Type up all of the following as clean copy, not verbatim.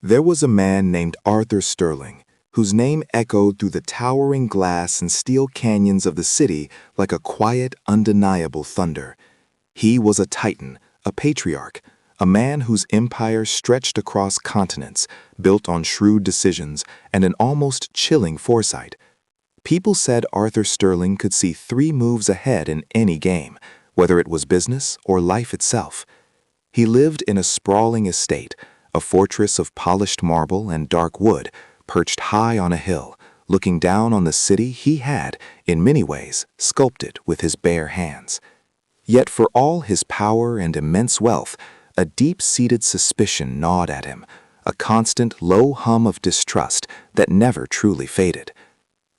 There was a man named Arthur Sterling, whose name echoed through the towering glass and steel canyons of the city like a quiet, undeniable thunder. He was a titan, a patriarch, a man whose empire stretched across continents, built on shrewd decisions and an almost chilling foresight. People said Arthur Sterling could see 3 moves ahead in any game, whether it was business or life itself. He lived in a sprawling estate, a fortress of polished marble and dark wood, perched high on a hill, looking down on the city he had, in many ways, sculpted with his bare hands. Yet for all his power and immense wealth, a deep-seated suspicion gnawed at him, a constant low hum of distrust that never truly faded.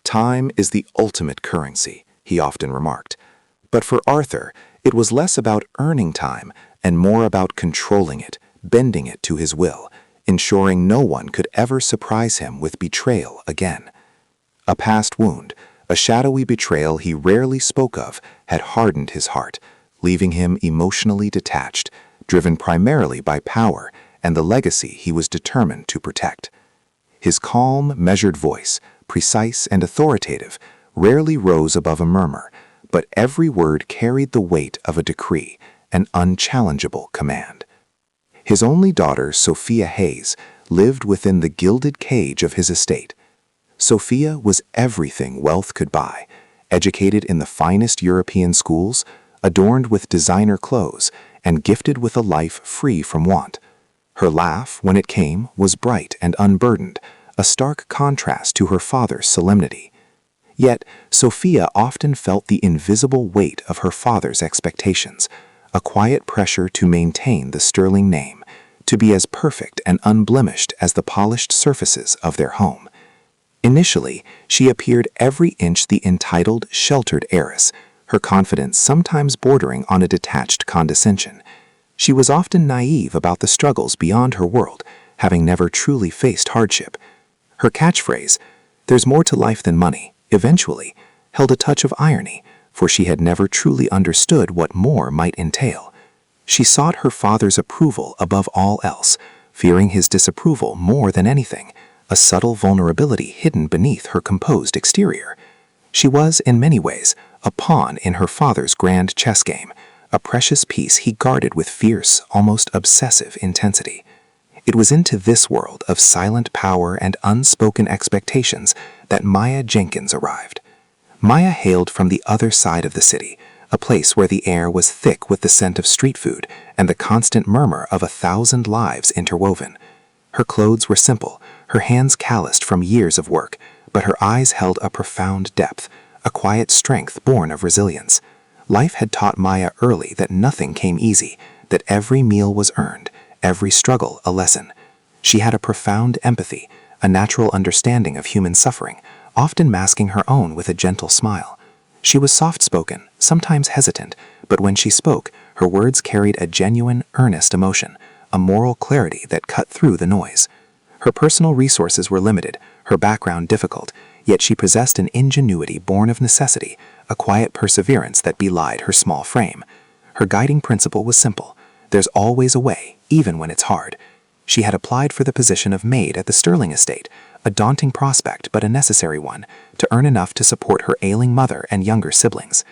Time is the ultimate currency, he often remarked. But for Arthur, it was less about earning time and more about controlling it, bending it to his will, ensuring no one could ever surprise him with betrayal again. A past wound, a shadowy betrayal he rarely spoke of, had hardened his heart, leaving him emotionally detached, driven primarily by power and the legacy he was determined to protect. His calm, measured voice, precise and authoritative, rarely rose above a murmur, but every word carried the weight of a decree, an unchallengeable command. His only daughter, Sophia Hayes, lived within the gilded cage of his estate. Sophia was everything wealth could buy, educated in the finest European schools, adorned with designer clothes, and gifted with a life free from want. Her laugh, when it came, was bright and unburdened, a stark contrast to her father's solemnity. Yet, Sophia often felt the invisible weight of her father's expectations, a quiet pressure to maintain the Sterling name, to be as perfect and unblemished as the polished surfaces of their home. Initially, she appeared every inch the entitled, sheltered heiress, her confidence sometimes bordering on a detached condescension. She was often naive about the struggles beyond her world, having never truly faced hardship. Her catchphrase, "There's more to life than money," eventually held a touch of irony, for she had never truly understood what more might entail. She sought her father's approval above all else, fearing his disapproval more than anything, a subtle vulnerability hidden beneath her composed exterior. She was, in many ways, a pawn in her father's grand chess game, a precious piece he guarded with fierce, almost obsessive intensity. It was into this world of silent power and unspoken expectations that Maya Jenkins arrived. Maya hailed from the other side of the city, a place where the air was thick with the scent of street food and the constant murmur of 1,000 lives interwoven. Her clothes were simple, her hands calloused from years of work, but her eyes held a profound depth, a quiet strength born of resilience. Life had taught Maya early that nothing came easy, that every meal was earned, every struggle a lesson. She had a profound empathy, a natural understanding of human suffering, often masking her own with a gentle smile. She was soft-spoken, sometimes hesitant, but when she spoke, her words carried a genuine, earnest emotion, a moral clarity that cut through the noise. Her personal resources were limited, her background difficult, yet she possessed an ingenuity born of necessity, a quiet perseverance that belied her small frame. Her guiding principle was simple: there's always a way, even when it's hard. She had applied for the position of maid at the Sterling estate, a daunting prospect but a necessary one, to earn enough to support her ailing mother and younger siblings.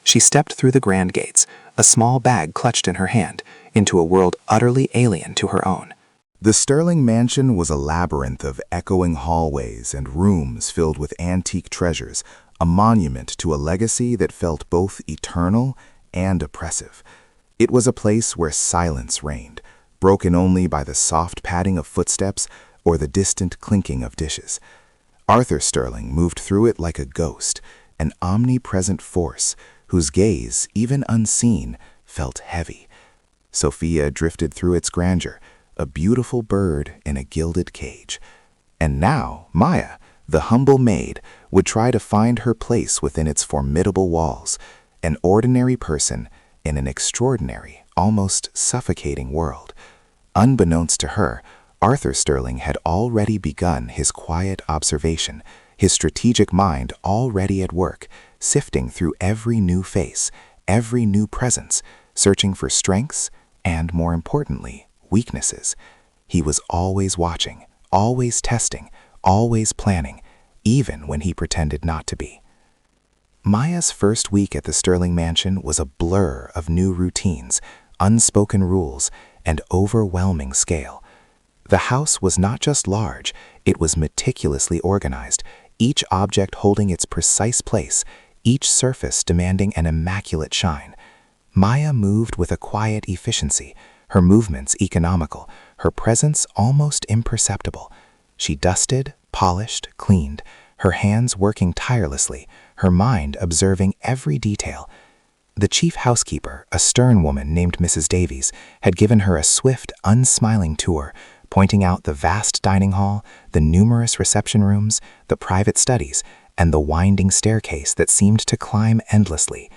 She stepped through the grand gates, a small bag clutched in her hand, into a world utterly alien to her own. The Sterling mansion was a labyrinth of echoing hallways and rooms filled with antique treasures, a monument to a legacy that felt both eternal and oppressive. It was a place where silence reigned, broken only by the soft padding of footsteps or the distant clinking of dishes. Arthur Sterling moved through it like a ghost, an omnipresent force whose gaze, even unseen, felt heavy. Sophia drifted through its grandeur, a beautiful bird in a gilded cage. And now Maya, the humble maid, would try to find her place within its formidable walls, an ordinary person in an extraordinary, almost suffocating world. Unbeknownst to her, Arthur Sterling had already begun his quiet observation, his strategic mind already at work, sifting through every new face, every new presence, searching for strengths and, more importantly, weaknesses. He was always watching, always testing, always planning, even when he pretended not to be. Maya's first week at the Sterling Mansion was a blur of new routines, unspoken rules, and overwhelming scale. The house was not just large, it was meticulously organized, each object holding its precise place, each surface demanding an immaculate shine. Maya moved with a quiet efficiency, her movements economical, her presence almost imperceptible. She dusted, polished, cleaned, her hands working tirelessly, her mind observing every detail. The chief housekeeper, a stern woman named Mrs. Davies, had given her a swift, unsmiling tour, pointing out the vast dining hall, the numerous reception rooms, the private studies, and the winding staircase that seemed to climb endlessly.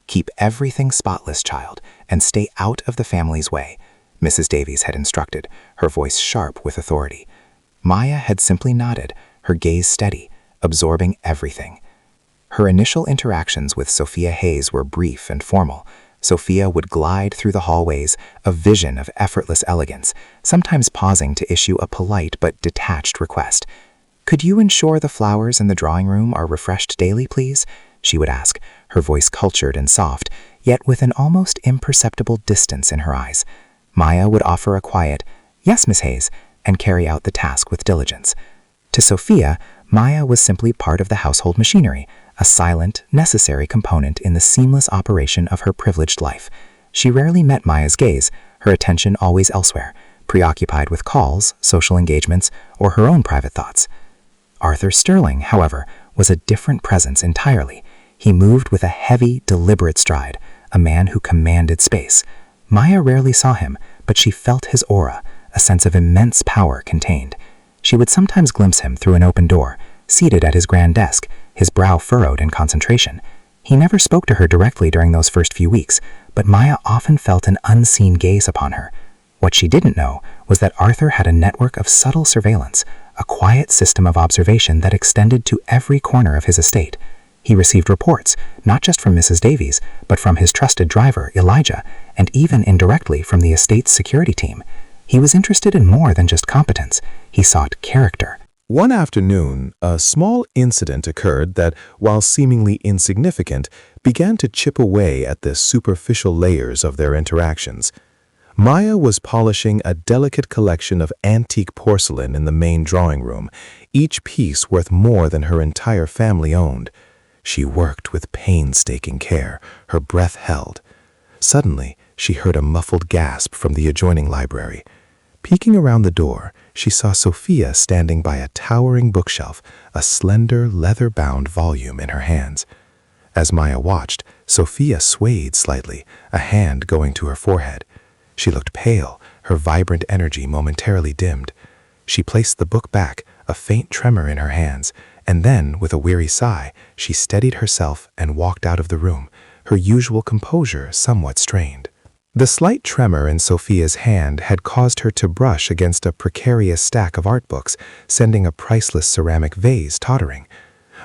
"Keep everything spotless, child, and stay out of the family's way," Mrs. Davies had instructed, her voice sharp with authority. Maya had simply nodded, her gaze steady, absorbing everything. Her initial interactions with Sophia Hayes were brief and formal. Sophia would glide through the hallways, a vision of effortless elegance, sometimes pausing to issue a polite but detached request. "Could you ensure the flowers in the drawing room are refreshed daily, please?" she would ask, her voice cultured and soft, yet with an almost imperceptible distance in her eyes. Maya would offer a quiet, "Yes, Miss Hayes," and carry out the task with diligence. To Sophia, Maya was simply part of the household machinery, a silent, necessary component in the seamless operation of her privileged life. She rarely met Maya's gaze, her attention always elsewhere, preoccupied with calls, social engagements, or her own private thoughts. Arthur Sterling, however, was a different presence entirely. He moved with a heavy, deliberate stride, a man who commanded space. Maya rarely saw him, but she felt his aura, a sense of immense power contained. She would sometimes glimpse him through an open door, seated at his grand desk, his brow furrowed in concentration. He never spoke to her directly during those first few weeks, but Maya often felt an unseen gaze upon her. What she didn't know was that Arthur had a network of subtle surveillance, a quiet system of observation that extended to every corner of his estate. He received reports, not just from Mrs. Davies, but from his trusted driver, Elijah, and even indirectly from the estate's security team. He was interested in more than just competence. He sought character. One afternoon, a small incident occurred that, while seemingly insignificant, began to chip away at the superficial layers of their interactions. Maya was polishing a delicate collection of antique porcelain in the main drawing room, each piece worth more than her entire family owned. She worked with painstaking care, her breath held. Suddenly, she heard a muffled gasp from the adjoining library. Peeking around the door, she saw Sophia standing by a towering bookshelf, a slender, leather-bound volume in her hands. As Maya watched, Sophia swayed slightly, a hand going to her forehead. She looked pale, her vibrant energy momentarily dimmed. She placed the book back, a faint tremor in her hands, and then, with a weary sigh, she steadied herself and walked out of the room, her usual composure somewhat strained. The slight tremor in Sophia's hand had caused her to brush against a precarious stack of art books, sending a priceless ceramic vase tottering.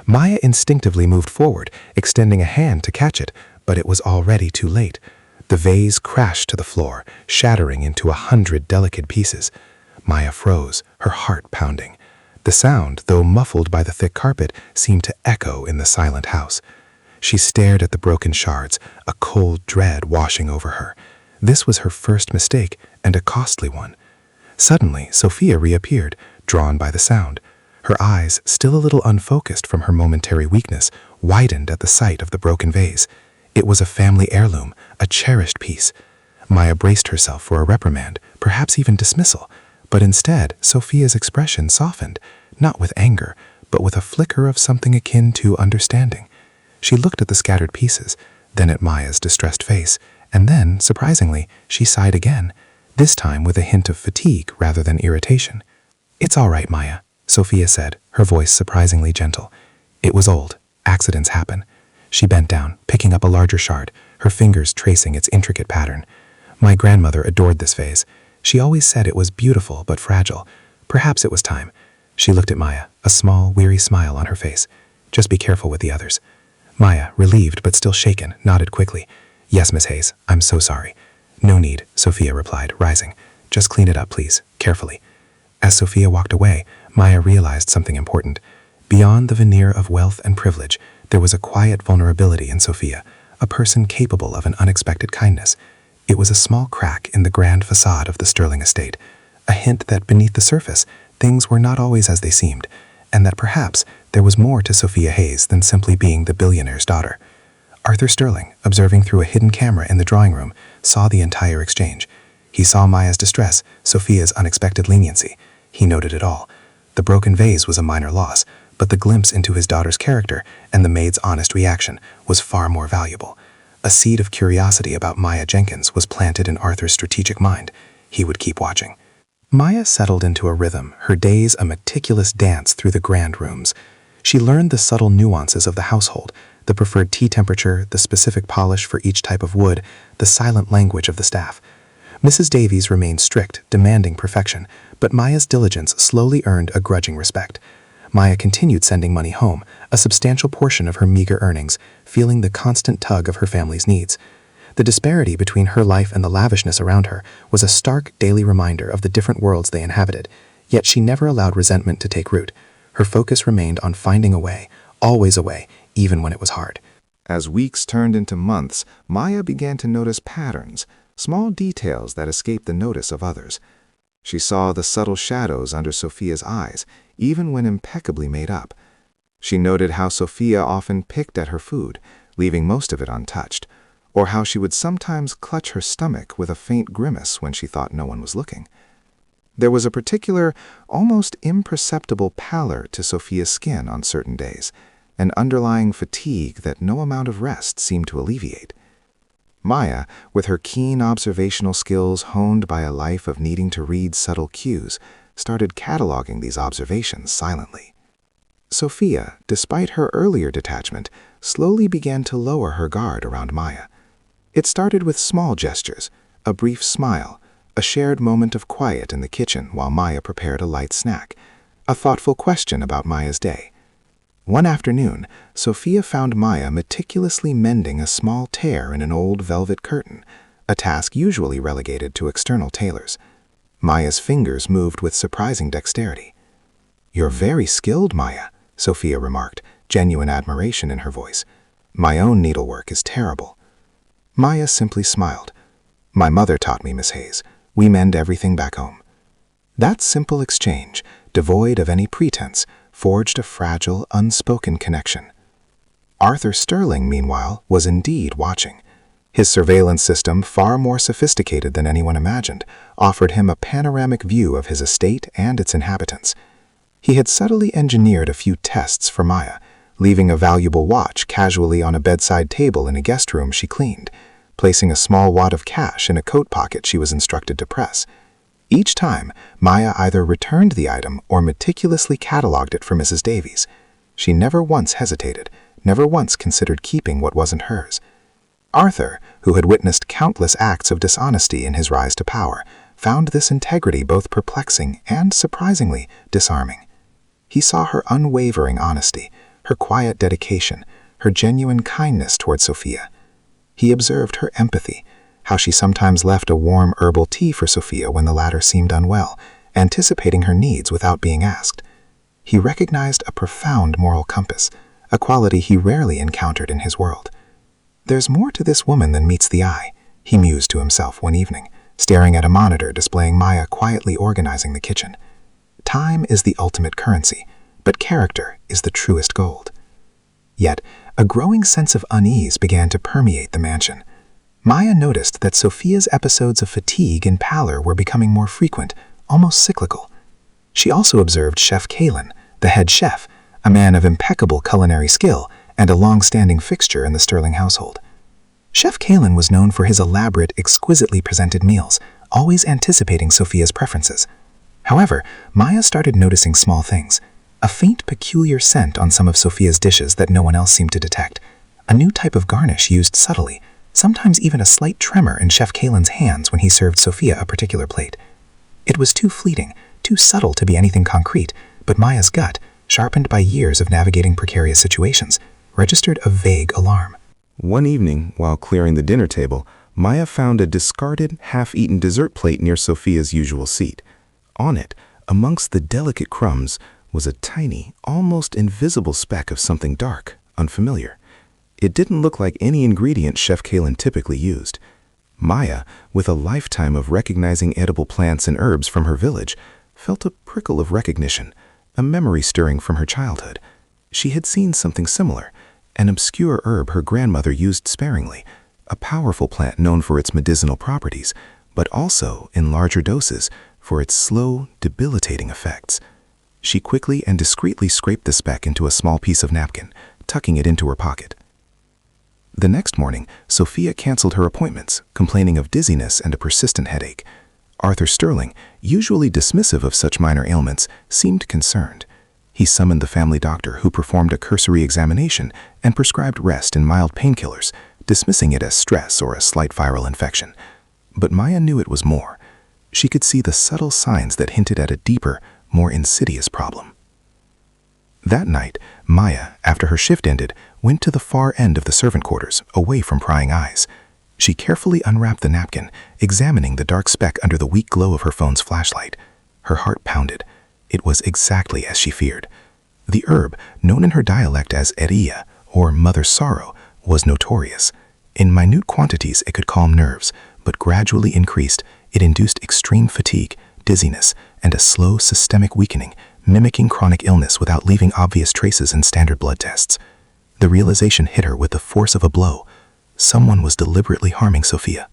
Maya instinctively moved forward, extending a hand to catch it, but it was already too late. The vase crashed to the floor, shattering into 100 delicate pieces. Maya froze, her heart pounding. The sound, though muffled by the thick carpet, seemed to echo in the silent house. She stared at the broken shards, a cold dread washing over her. This was her first mistake, and a costly one. Suddenly, Sophia reappeared, drawn by the sound. Her eyes, still a little unfocused from her momentary weakness, widened at the sight of the broken vase. It was a family heirloom, a cherished piece. Maya braced herself for a reprimand, perhaps even dismissal, but instead, Sophia's expression softened, not with anger, but with a flicker of something akin to understanding. She looked at the scattered pieces, then at Maya's distressed face, and then, surprisingly, she sighed again, this time with a hint of fatigue rather than irritation. "It's all right, Maya," Sophia said, her voice surprisingly gentle. "It was old. Accidents happen." She bent down, picking up a larger shard, her fingers tracing its intricate pattern. "My grandmother adored this vase. She always said it was beautiful but fragile. Perhaps it was time." She looked at Maya, a small, weary smile on her face. "Just be careful with the others." Maya, relieved but still shaken, nodded quickly. "Yes, Miss Hayes, I'm so sorry." "No need," Sophia replied, rising. "Just clean it up, please. carefully. As Sophia walked away, Maya realized something important. Beyond the veneer of wealth and privilege, there was a quiet vulnerability in Sophia, a person capable of an unexpected kindness. It was a small crack in the grand facade of the Sterling estate, a hint that beneath the surface, things were not always as they seemed, and that perhaps there was more to Sophia Hayes than simply being the billionaire's daughter. Arthur Sterling, observing through a hidden camera in the drawing room, saw the entire exchange. He saw Maya's distress, Sophia's unexpected leniency. He noted it all. The broken vase was a minor loss, but the glimpse into his daughter's character and the maid's honest reaction was far more valuable. A seed of curiosity about Maya Jenkins was planted in Arthur's strategic mind. He would keep watching. Maya settled into a rhythm, her days a meticulous dance through the grand rooms. She learned the subtle nuances of the household, the preferred tea temperature, the specific polish for each type of wood, the silent language of the staff. Mrs. Davies remained strict, demanding perfection, but Maya's diligence slowly earned a grudging respect. Maya continued sending money home, a substantial portion of her meager earnings, feeling the constant tug of her family's needs. The disparity between her life and the lavishness around her was a stark daily reminder of the different worlds they inhabited, yet she never allowed resentment to take root. Her focus remained on finding a way, always a way, even when it was hard. As weeks turned into months, Maya began to notice patterns, small details that escaped the notice of others. She saw the subtle shadows under Sophia's eyes, even when impeccably made up. She noted how Sophia often picked at her food, leaving most of it untouched, or how she would sometimes clutch her stomach with a faint grimace when she thought no one was looking. There was a particular, almost imperceptible pallor to Sophia's skin on certain days, an underlying fatigue that no amount of rest seemed to alleviate. Maya, with her keen observational skills honed by a life of needing to read subtle cues, started cataloging these observations silently. Sophia, despite her earlier detachment, slowly began to lower her guard around Maya. It started with small gestures, a brief smile, a shared moment of quiet in the kitchen while Maya prepared a light snack, a thoughtful question about Maya's day. One afternoon, Sophia found Maya meticulously mending a small tear in an old velvet curtain, a task usually relegated to external tailors. Maya's fingers moved with surprising dexterity. "You're very skilled, Maya," Sophia remarked, genuine admiration in her voice. "My own needlework is terrible." Maya simply smiled. "My mother taught me, Miss Hayes. We mend everything back home." That simple exchange, devoid of any pretense, forged a fragile, unspoken connection. Arthur Sterling, meanwhile, was indeed watching. His surveillance system, far more sophisticated than anyone imagined, offered him a panoramic view of his estate and its inhabitants. He had subtly engineered a few tests for Maya, leaving a valuable watch casually on a bedside table in a guest room she cleaned, placing a small wad of cash in a coat pocket she was instructed to press. Each time, Maya either returned the item or meticulously cataloged it for Mrs. Davies. She never once hesitated, never once considered keeping what wasn't hers. Arthur, who had witnessed countless acts of dishonesty in his rise to power, found this integrity both perplexing and, surprisingly, disarming. He saw her unwavering honesty, her quiet dedication, her genuine kindness toward Sophia. He observed her empathy, how she sometimes left a warm herbal tea for Sophia when the latter seemed unwell, anticipating her needs without being asked. He recognized a profound moral compass, a quality he rarely encountered in his world. "There's more to this woman than meets the eye," he mused to himself one evening, staring at a monitor displaying Maya quietly organizing the kitchen. "Time is the ultimate currency, but character is the truest gold." Yet, a growing sense of unease began to permeate the mansion. Maya noticed that Sophia's episodes of fatigue and pallor were becoming more frequent, almost cyclical. She also observed Chef Kalin, the head chef, a man of impeccable culinary skill and a long-standing fixture in the Sterling household. Chef Kalin was known for his elaborate, exquisitely presented meals, always anticipating Sophia's preferences. However, Maya started noticing small things. A faint, peculiar scent on some of Sophia's dishes that no one else seemed to detect. A new type of garnish used subtly, sometimes even a slight tremor in Chef Kalin's hands when he served Sophia a particular plate. It was too fleeting, too subtle to be anything concrete, but Maya's gut, sharpened by years of navigating precarious situations, registered a vague alarm. One evening, while clearing the dinner table, Maya found a discarded, half-eaten dessert plate near Sophia's usual seat. On it, amongst the delicate crumbs, was a tiny, almost invisible speck of something dark, unfamiliar. It didn't look like any ingredient Chef Kalen typically used. Maya, with a lifetime of recognizing edible plants and herbs from her village, felt a prickle of recognition, a memory stirring from her childhood. She had seen something similar, an obscure herb her grandmother used sparingly, a powerful plant known for its medicinal properties, but also, in larger doses, for its slow, debilitating effects. She quickly and discreetly scraped the speck into a small piece of napkin, tucking it into her pocket. The next morning, Sophia canceled her appointments, complaining of dizziness and a persistent headache. Arthur Sterling, usually dismissive of such minor ailments, seemed concerned. He summoned the family doctor, who performed a cursory examination and prescribed rest and mild painkillers, dismissing it as stress or a slight viral infection. But Maya knew it was more. She could see the subtle signs that hinted at a deeper, more insidious problem. That night, Maya, after her shift ended, went to the far end of the servant quarters, away from prying eyes. She carefully unwrapped the napkin, examining the dark speck under the weak glow of her phone's flashlight. Her heart pounded. It was exactly as she feared. The herb, known in her dialect as eria, or mother's sorrow, was notorious. In minute quantities it could calm nerves, but gradually increased, it induced extreme fatigue, dizziness, and a slow systemic weakening, mimicking chronic illness without leaving obvious traces in standard blood tests. The realization hit her with the force of a blow. Someone was deliberately harming Sophia.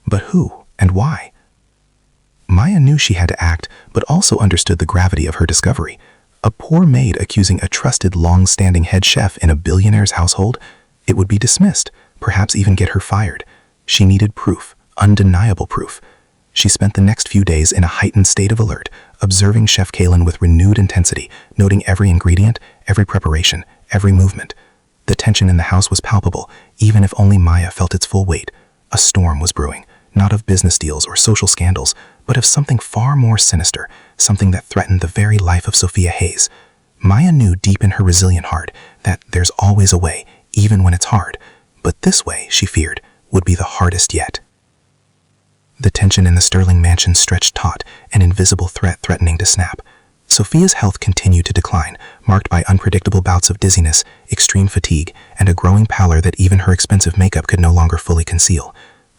But who and why? Maya knew she had to act, but also understood the gravity of her discovery. A poor maid accusing a trusted, long-standing head chef in a billionaire's household? It would be dismissed, perhaps even get her fired. She needed proof, undeniable proof. She spent the next few days in a heightened state of alert, observing Chef Kalen with renewed intensity, noting every ingredient, every preparation, every movement. The tension in the house was palpable, even if only Maya felt its full weight. A storm was brewing, not of business deals or social scandals, but of something far more sinister, something that threatened the very life of Sophia Hayes. Maya knew deep in her resilient heart that there's always a way, even when it's hard. But this way, she feared, would be the hardest yet. The tension in the Sterling mansion stretched taut, an invisible threat threatening to snap. Sophia's health continued to decline, marked by unpredictable bouts of dizziness, extreme fatigue, and a growing pallor that even her expensive makeup could no longer fully conceal.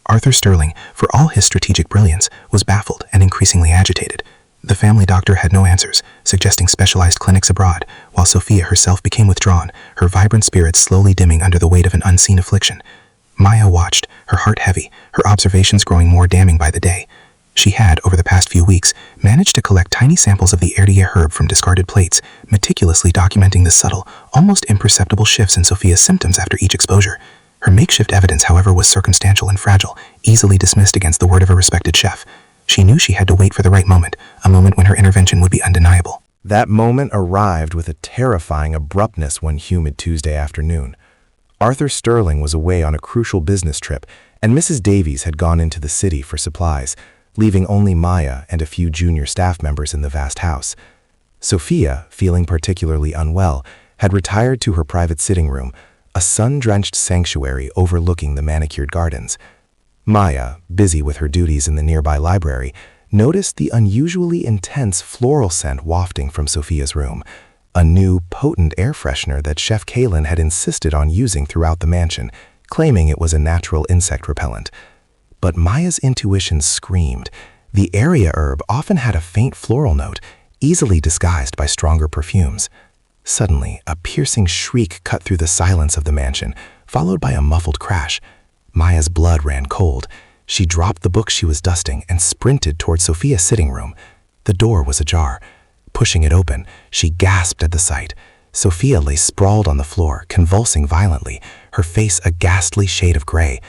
Arthur Sterling, for all his strategic brilliance, was baffled and increasingly agitated. The family doctor had no answers, suggesting specialized clinics abroad, while Sophia herself became withdrawn, her vibrant spirits slowly dimming under the weight of an unseen affliction. Maya watched, her heart heavy, her observations growing more damning by the day. She had, over the past few weeks, managed to collect tiny samples of the Erdier herb from discarded plates, meticulously documenting the subtle, almost imperceptible shifts in Sophia's symptoms after each exposure. Her makeshift evidence, however, was circumstantial and fragile, easily dismissed against the word of a respected chef. She knew she had to wait for the right moment, a moment when her intervention would be undeniable. That moment arrived with a terrifying abruptness one humid Tuesday afternoon. Arthur Sterling was away on a crucial business trip, and Mrs. Davies had gone into the city for supplies, leaving only Maya and a few junior staff members in the vast house. Sophia, feeling particularly unwell, had retired to her private sitting room, a sun-drenched sanctuary overlooking the manicured gardens. Maya, busy with her duties in the nearby library, noticed the unusually intense floral scent wafting from Sophia's room, a new, potent air freshener that Chef Kalen had insisted on using throughout the mansion, claiming it was a natural insect repellent. But Maya's intuition screamed. The Area herb often had a faint floral note, easily disguised by stronger perfumes. Suddenly, a piercing shriek cut through the silence of the mansion, followed by a muffled crash. Maya's blood ran cold. She dropped the book she was dusting and sprinted toward Sophia's sitting room. The door was ajar. Pushing it open, she gasped at the sight. Sophia lay sprawled on the floor, convulsing violently, her face a ghastly shade of gray.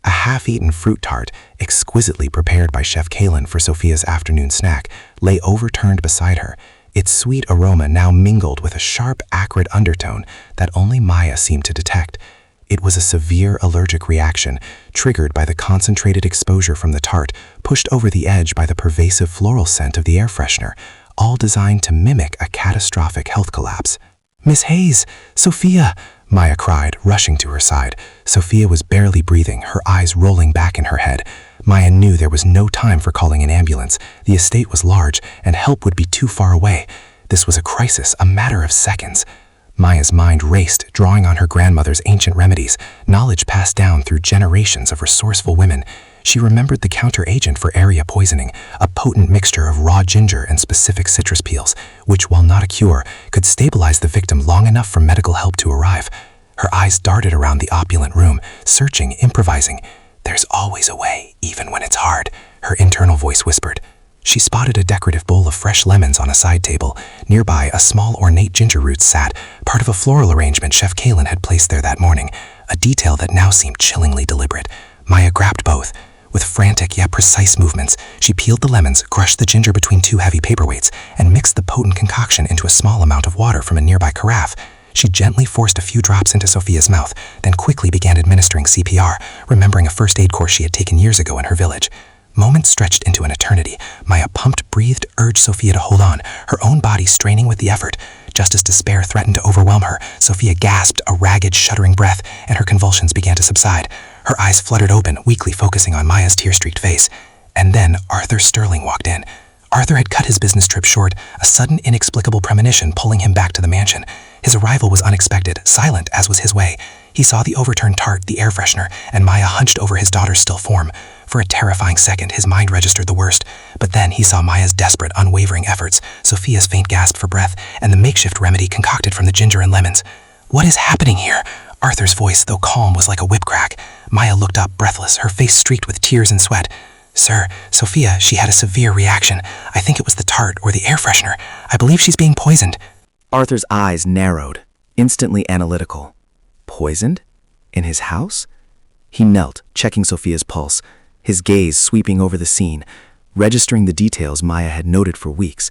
A half-eaten fruit tart, exquisitely prepared by Chef Kalen for Sophia's afternoon snack, lay overturned beside her, its sweet aroma now mingled with a sharp, acrid undertone that only Maya seemed to detect. It was a severe allergic reaction, triggered by the concentrated exposure from the tart, pushed over the edge by the pervasive floral scent of the air freshener, all designed to mimic a catastrophic health collapse. "Miss Hayes! Sophia!" Maya cried, rushing to her side. Sophia was barely breathing, her eyes rolling back in her head. Maya knew there was no time for calling an ambulance. The estate was large, and help would be too far away. This was a crisis, a matter of seconds. Maya's mind raced, drawing on her grandmother's ancient remedies, knowledge passed down through generations of resourceful women. She remembered the counteragent for area poisoning, a potent mixture of raw ginger and specific citrus peels, which, while not a cure, could stabilize the victim long enough for medical help to arrive. Her eyes darted around the opulent room, searching, improvising. "There's always a way, even when it's hard," her internal voice whispered. She spotted a decorative bowl of fresh lemons on a side table. Nearby, a small ornate ginger root sat, part of a floral arrangement Chef Kalen had placed there that morning, a detail that now seemed chillingly deliberate. Maya grabbed both. With frantic yet precise movements, she peeled the lemons, crushed the ginger between two heavy paperweights, and mixed the potent concoction into a small amount of water from a nearby carafe. She gently forced a few drops into Sophia's mouth, then quickly began administering CPR, remembering a first aid course she had taken years ago in her village. Moments stretched into an eternity. Maya pumped, breathed, urged Sophia to hold on, her own body straining with the effort. Just as despair threatened to overwhelm her, Sophia gasped a ragged, shuddering breath, and her convulsions began to subside. Her eyes fluttered open, weakly focusing on Maya's tear-streaked face. And then Arthur Sterling walked in. Arthur had cut his business trip short, a sudden, inexplicable premonition pulling him back to the mansion. His arrival was unexpected, silent as was his way. He saw the overturned tart, the air freshener, and Maya hunched over his daughter's still form. For a terrifying second, his mind registered the worst. But then he saw Maya's desperate, unwavering efforts, Sophia's faint gasp for breath, and the makeshift remedy concocted from the ginger and lemons. "What is happening here?" Arthur's voice, though calm, was like a whip crack. Maya looked up, breathless, her face streaked with tears and sweat. "Sir, Sophia, she had a severe reaction. I think it was the tart or the air freshener. I believe she's being poisoned." Arthur's eyes narrowed, instantly analytical. Poisoned? In his house? He knelt, checking Sophia's pulse, his gaze sweeping over the scene, registering the details Maya had noted for weeks.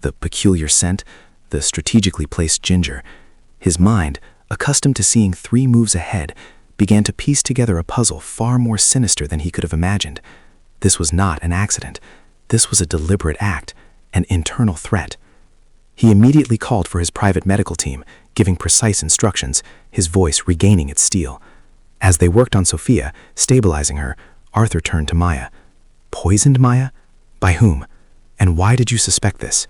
The peculiar scent, the strategically placed ginger. His mind, accustomed to seeing 3 moves ahead, began to piece together a puzzle far more sinister than he could have imagined. This was not an accident. This was a deliberate act, an internal threat. He immediately called for his private medical team, giving precise instructions, his voice regaining its steel. As they worked on Sophia, stabilizing her, Arthur turned to Maya. "Poisoned, Maya? By whom? And why did you suspect this?"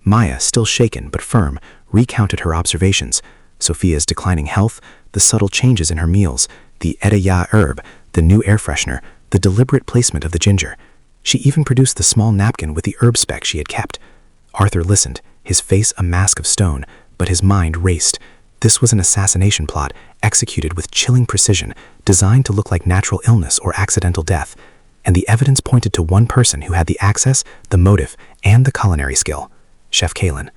Maya, still shaken but firm, recounted her observations. Sophia's declining health, the subtle changes in her meals, the edaya herb, the new air freshener, the deliberate placement of the ginger. She even produced the small napkin with the herb speck she had kept. Arthur listened, his face a mask of stone, but his mind raced. This was an assassination plot, executed with chilling precision, designed to look like natural illness or accidental death. And the evidence pointed to one person who had the access, the motive, and the culinary skill: Chef Kalen.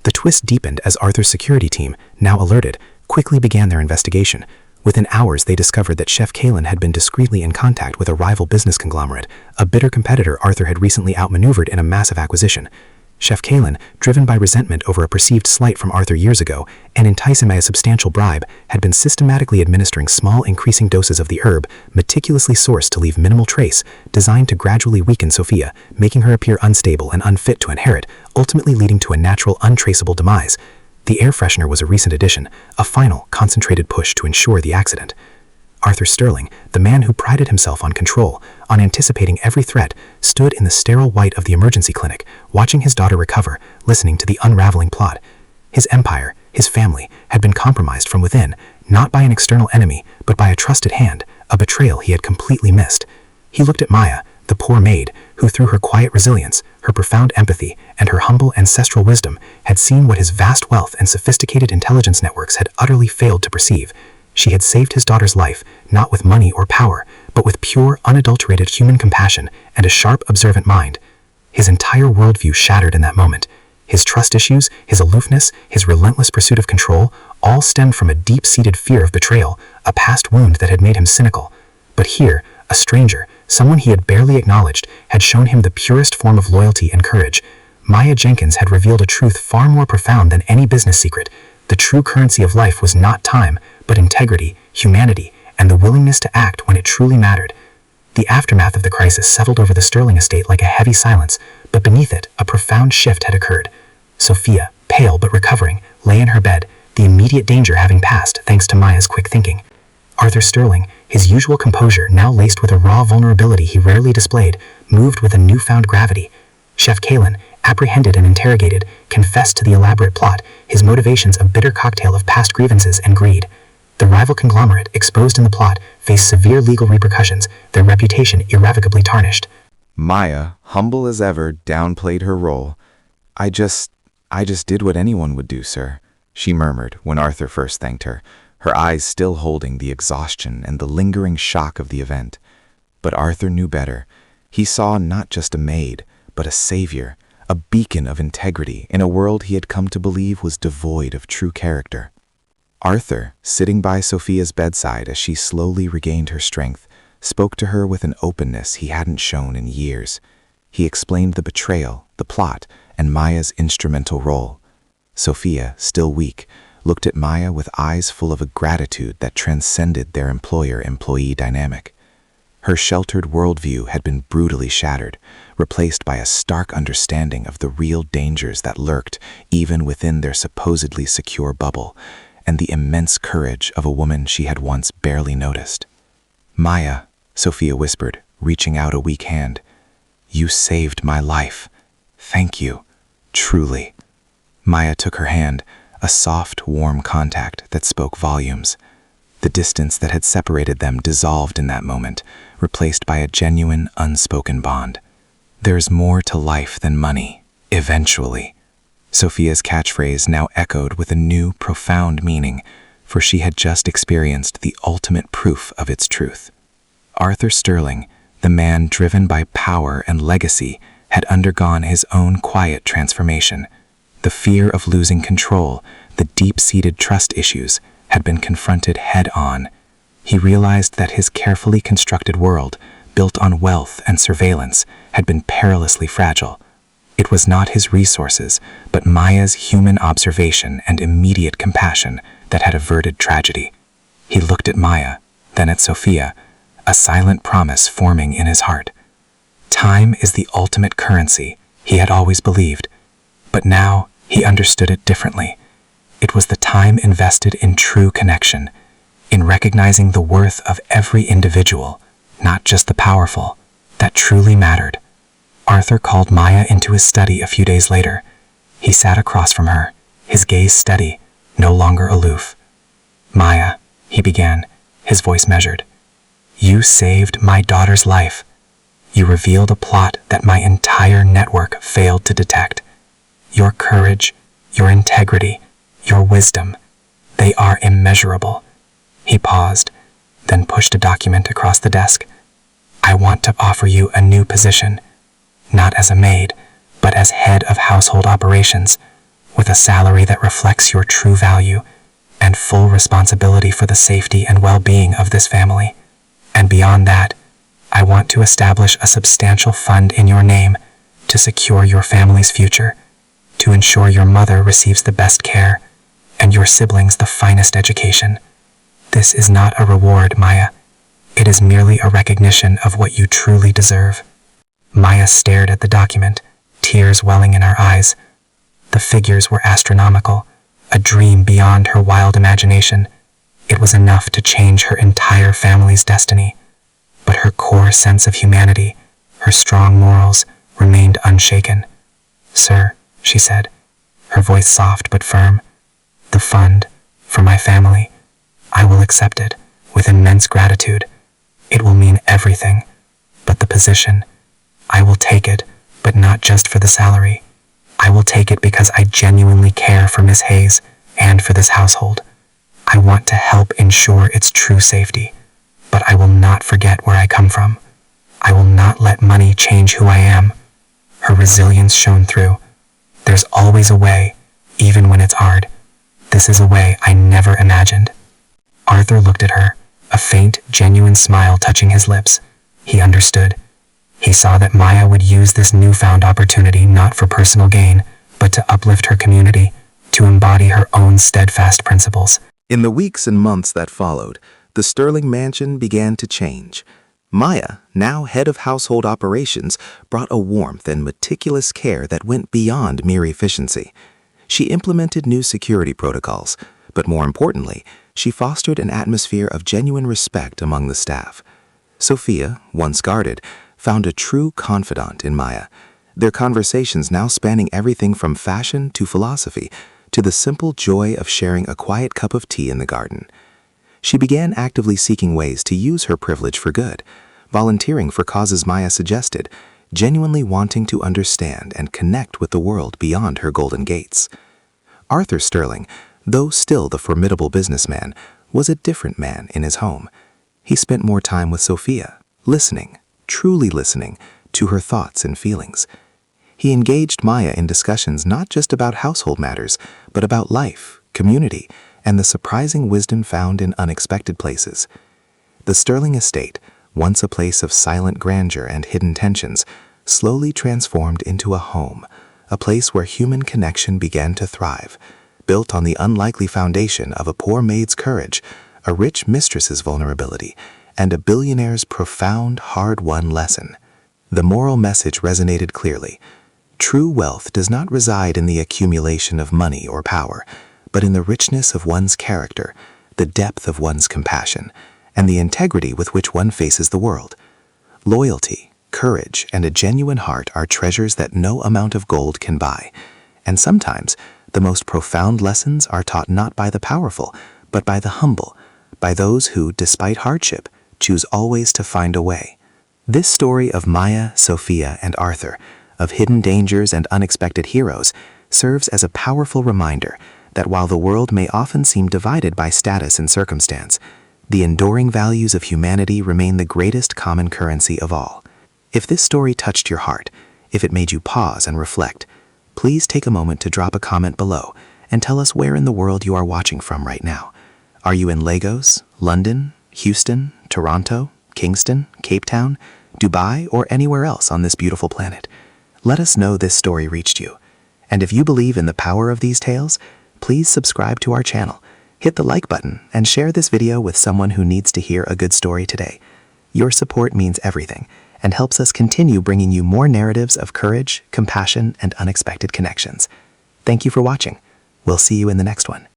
The twist deepened as Arthur's security team, now alerted, quickly began their investigation. Within hours, they discovered that Chef Kalen had been discreetly in contact with a rival business conglomerate, a bitter competitor Arthur had recently outmaneuvered in a massive acquisition. Chef Kalen, driven by resentment over a perceived slight from Arthur years ago and enticing by a substantial bribe, had been systematically administering small, increasing doses of the herb, meticulously sourced to leave minimal trace, designed to gradually weaken Sophia, making her appear unstable and unfit to inherit, ultimately leading to a natural, untraceable demise. The air freshener was a recent addition, a final, concentrated push to ensure the accident. Arthur Sterling, the man who prided himself on control, on anticipating every threat, stood in the sterile white of the emergency clinic, watching his daughter recover, listening to the unraveling plot. His empire, his family, had been compromised from within, not by an external enemy, but by a trusted hand, a betrayal he had completely missed. He looked at Maya, the poor maid, who through her quiet resilience, her profound empathy, and her humble ancestral wisdom, had seen what his vast wealth and sophisticated intelligence networks had utterly failed to perceive. She had saved his daughter's life, not with money or power, but with pure, unadulterated human compassion and a sharp, observant mind. His entire worldview shattered in that moment. His trust issues, his aloofness, his relentless pursuit of control, all stemmed from a deep-seated fear of betrayal, a past wound that had made him cynical. But here, a stranger, someone he had barely acknowledged, had shown him the purest form of loyalty and courage. Maya Jenkins had revealed a truth far more profound than any business secret. The true currency of life was not time, but integrity, humanity, and the willingness to act when it truly mattered. The aftermath of the crisis settled over the Sterling estate like a heavy silence, but beneath it, a profound shift had occurred. Sophia, pale but recovering, lay in her bed, the immediate danger having passed thanks to Maya's quick thinking. Arthur Sterling, his usual composure now laced with a raw vulnerability he rarely displayed, moved with a newfound gravity. Chef Kalen, apprehended and interrogated, confessed to the elaborate plot, his motivations a bitter cocktail of past grievances and greed. The rival conglomerate, exposed in the plot, faced severe legal repercussions, their reputation irrevocably tarnished. Maya, humble as ever, downplayed her role. I just did what anyone would do, sir," she murmured when Arthur first thanked her, her eyes still holding the exhaustion and the lingering shock of the event. But Arthur knew better. He saw not just a maid, but a savior, a beacon of integrity in a world he had come to believe was devoid of true character. Arthur, sitting by Sophia's bedside as she slowly regained her strength, spoke to her with an openness he hadn't shown in years. He explained the betrayal, the plot, and Maya's instrumental role. Sophia, still weak, looked at Maya with eyes full of a gratitude that transcended their employer-employee dynamic. Her sheltered worldview had been brutally shattered, replaced by a stark understanding of the real dangers that lurked even within their supposedly secure bubble, and the immense courage of a woman she had once barely noticed. "Maya," Sophia whispered, reaching out a weak hand, "you saved my life. Thank you. Truly." Maya took her hand, a soft, warm contact that spoke volumes. The distance that had separated them dissolved in that moment, replaced by a genuine, unspoken bond. "There's more to life than money, eventually." Sophia's catchphrase now echoed with a new, profound meaning, for she had just experienced the ultimate proof of its truth. Arthur Sterling, the man driven by power and legacy, had undergone his own quiet transformation. The fear of losing control, the deep-seated trust issues, had been confronted head-on. He realized that his carefully constructed world, built on wealth and surveillance, had been perilously fragile. It was not his resources, but Maya's human observation and immediate compassion that had averted tragedy. He looked at Maya, then at Sophia, a silent promise forming in his heart. Time is the ultimate currency, he had always believed, but now he understood it differently. It was the time invested in true connection, in recognizing the worth of every individual, not just the powerful, that truly mattered. Arthur called Maya into his study a few days later. He sat across from her, his gaze steady, no longer aloof. "Maya," he began, his voice measured, "you saved my daughter's life. You revealed a plot that my entire network failed to detect. Your courage, your integrity, your wisdom, they are immeasurable." He paused, then pushed a document across the desk. "I want to offer you a new position, not as a maid, but as head of household operations, with a salary that reflects your true value and full responsibility for the safety and well-being of this family. And beyond that, I want to establish a substantial fund in your name to secure your family's future, to ensure your mother receives the best care and your siblings the finest education. This is not a reward, Maya. It is merely a recognition of what you truly deserve." Maya stared at the document, tears welling in her eyes. The figures were astronomical, a dream beyond her wild imagination. It was enough to change her entire family's destiny. But her core sense of humanity, her strong morals, remained unshaken. "Sir," she said, her voice soft but firm, "the fund, for my family, I will accept it with immense gratitude. It will mean everything. But the position, I will take it, but not just for the salary. I will take it because I genuinely care for Miss Hayes and for this household. I want to help ensure its true safety, but I will not forget where I come from. I will not let money change who I am." Her resilience shone through. "There's always a way, even when it's hard. This is a way I never imagined." Arthur looked at her, a faint, genuine smile touching his lips. He understood. He saw that Maya would use this newfound opportunity not for personal gain, but to uplift her community, to embody her own steadfast principles. In the weeks and months that followed, the Sterling mansion began to change. Maya, now head of household operations, brought a warmth and meticulous care that went beyond mere efficiency. She implemented new security protocols, but more importantly, she fostered an atmosphere of genuine respect among the staff. Sophia, once guarded, found a true confidant in Maya, their conversations now spanning everything from fashion to philosophy, to the simple joy of sharing a quiet cup of tea in the garden. She began actively seeking ways to use her privilege for good, volunteering for causes Maya suggested, genuinely wanting to understand and connect with the world beyond her golden gates. Arthur Sterling, though still the formidable businessman, was a different man in his home. He spent more time with Sophia, listening, truly listening, to her thoughts and feelings. He engaged Maya in discussions not just about household matters, but about life, community, and the surprising wisdom found in unexpected places. The Sterling estate, once a place of silent grandeur and hidden tensions, slowly transformed into a home, a place where human connection began to thrive, built on the unlikely foundation of a poor maid's courage, a rich mistress's vulnerability, and a billionaire's profound, hard-won lesson. The moral message resonated clearly. True wealth does not reside in the accumulation of money or power, but in the richness of one's character, the depth of one's compassion, and the integrity with which one faces the world. Loyalty, courage, and a genuine heart are treasures that no amount of gold can buy, and sometimes the most profound lessons are taught not by the powerful, but by the humble, by those who, despite hardship, choose always to find a way. This story of Maya, Sophia, and Arthur, of hidden dangers and unexpected heroes, serves as a powerful reminder that while the world may often seem divided by status and circumstance, the enduring values of humanity remain the greatest common currency of all. If this story touched your heart, if it made you pause and reflect, please take a moment to drop a comment below and tell us where in the world you are watching from right now. Are you in Lagos, London, Houston, Toronto, Kingston, Cape Town, Dubai, or anywhere else on this beautiful planet? Let us know this story reached you. And if you believe in the power of these tales, please subscribe to our channel, hit the like button, and share this video with someone who needs to hear a good story today. Your support means everything and helps us continue bringing you more narratives of courage, compassion, and unexpected connections. Thank you for watching. We'll see you in the next one.